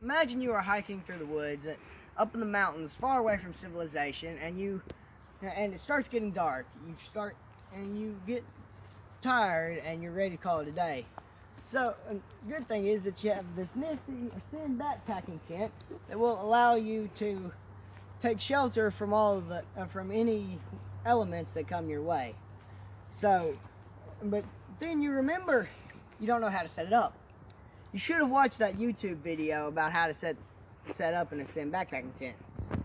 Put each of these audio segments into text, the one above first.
imagine you are hiking through the woods, up in the mountains, far away from civilization, and it starts getting dark. You get tired, and you're ready to call it a day. So, a good thing is that you have this nifty Ascend backpacking tent that will allow you to take shelter from from any elements that come your way. So, but then you remember you don't know how to set it up. You should have watched that YouTube video about how to set up an Ascend backpacking tent.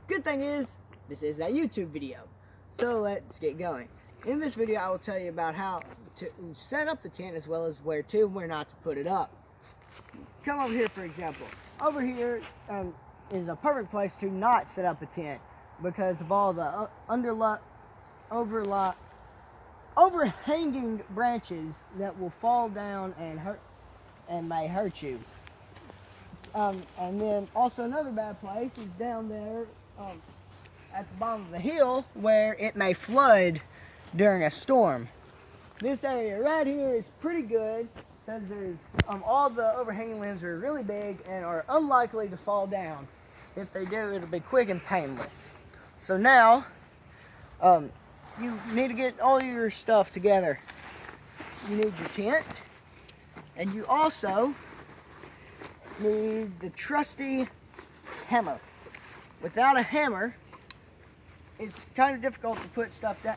Good thing is, this is that YouTube video. So let's get going. In this video, I will tell you about how to set up the tent as well as where to and where not to put it up. Come over here, for example. Over here is a perfect place to not set up a tent because of all the overhanging branches that will fall down and may hurt you. And then also another bad place is down there at the bottom of the hill where it may flood during a storm. This area right here is pretty good because there's all the overhanging limbs are really big and are unlikely to fall down. If they do, it'll be quick and painless. So now you need to get all your stuff together. You need your tent, and you also need the trusty hammer. Without a hammer, it's kind of difficult to put stuff down,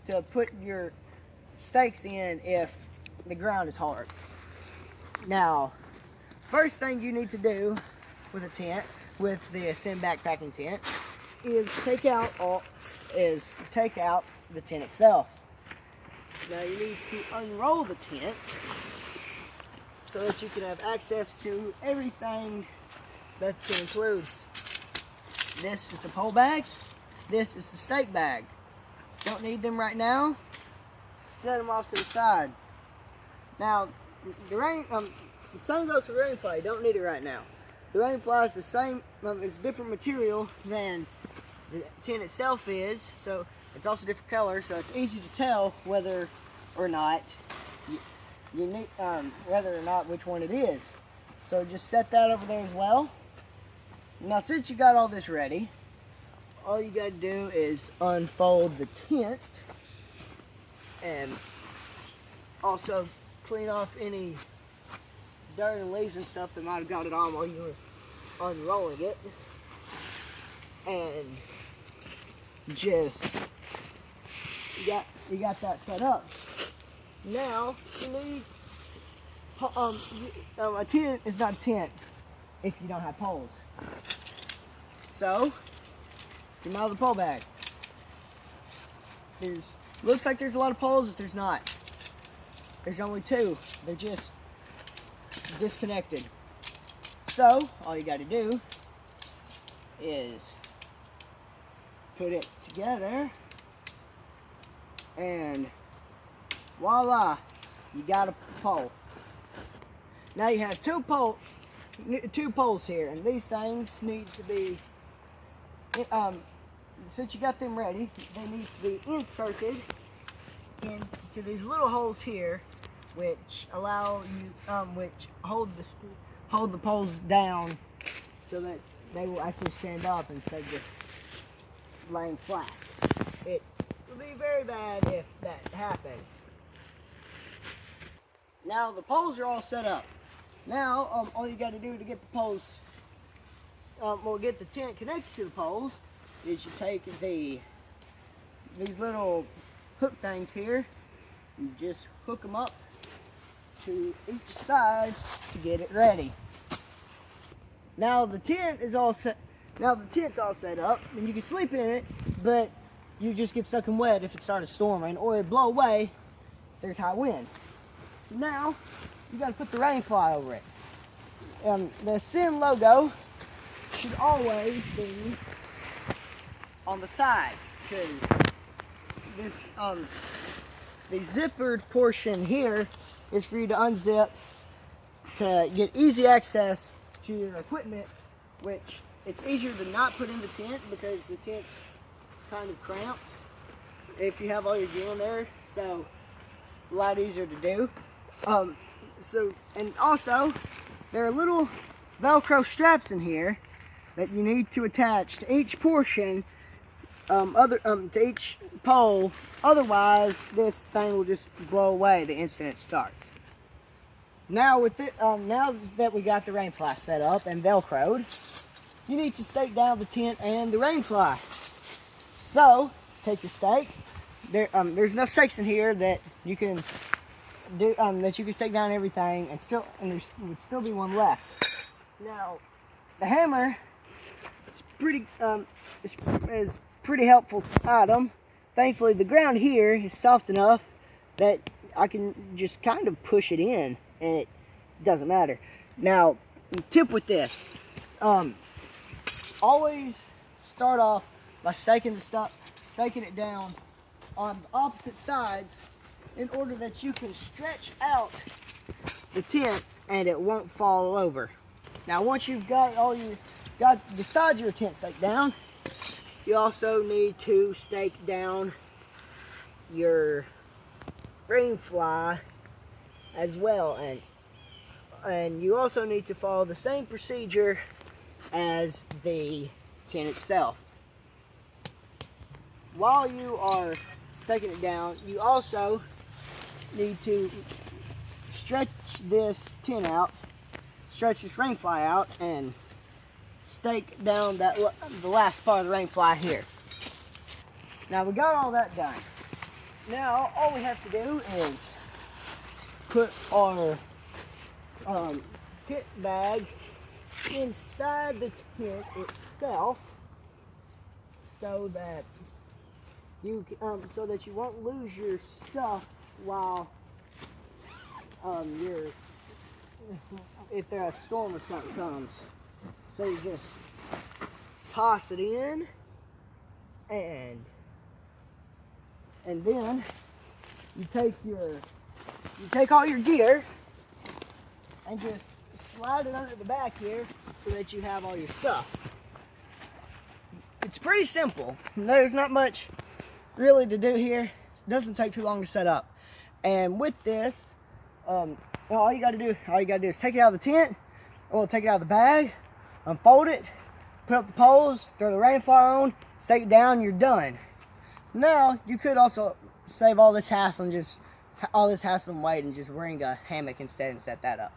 to put your stakes in if the ground is hard. Now, first thing you need to do with a tent, with the Ascend backpacking tent, is take out the tent itself. Now you need to unroll the tent so that you can have access to everything that can include. This is the pole bag. This is the stake bag. Don't need them right now. Set them off to the side. Now, the same goes for rain fly. Don't need it right now. The rain fly is the same. It's different material than the tent itself is, so it's also different color. So it's easy to tell whether or not you need which one it is. So just set that over there as well. Now, since you got all this ready, all you got to do is unfold the tent and also clean off any dirt and leaves and stuff that might have got it on while you were unrolling it. And just you got that set up. Now you need a tent is not a tent if you don't have poles. So come out of the pole bag. Looks like there's a lot of poles, but there's not. There's only two. They're just disconnected. So all you got to do is put it together, and voila, you got a pole. Now you have two poles here, and these things need to be since you got them ready, they need to be inserted into these little holes here, which allow you, which hold the poles down so that they will actually stand up instead of just laying flat. It would be very bad if that happened. Now the poles are all set up. Now all you got to do to get the poles, get the tent connected to the poles, is you take these little hook things here, you just hook them up to each side to get it ready. Now the tent is all set. Now the tent's all set up, and you can sleep in it, but you just get stuck in wet if it started storming or it blow away. There's high wind. So now you got to put the rain fly over it. The Ascend logo should always be on the sides, because this the zippered portion here is for you to unzip to get easy access to your equipment, which it's easier to not put in the tent because the tent's kind of cramped if you have all your gear in there, so it's a lot easier to do. And also there are little Velcro straps in here that you need to attach to each portion, to each pole. Otherwise, this thing will just blow away the instant it starts. Now now that we got the rain fly set up and Velcroed, you need to stake down the tent and the rain fly. So take your stake. There's enough stakes in here that you can stake down everything, and there would still be one left. Now, the hammer is pretty helpful item. Thankfully, the ground here is soft enough that I can just kind of push it in, and it doesn't matter. Now, tip with this: always start off by staking it down on the opposite sides, in order that you can stretch out the tent and it won't fall over. Now, once you've got the sides of your tent staked down, you also need to stake down your rain fly as well, and you also need to follow the same procedure as the tent itself. While you are staking it down, you also need to stretch this tent out, stretch this rain fly out, and stake down the last part of the rain fly here. Now we got all that done. Now all we have to do is put our tent bag inside the tent itself, so that you won't lose your stuff while if there a storm or something comes. So you just toss it in, and then you take all your gear and just slide it under the back here so that you have all your stuff. It's pretty simple. There's not much really to do here. It doesn't take too long to set up. And with this, all you gotta do is take it out of the tent, or take it out of the bag, unfold it, put up the poles, throw the rain fly on, stake it down, you're done. Now, you could also save all this hassle and wait and just bring a hammock instead and set that up.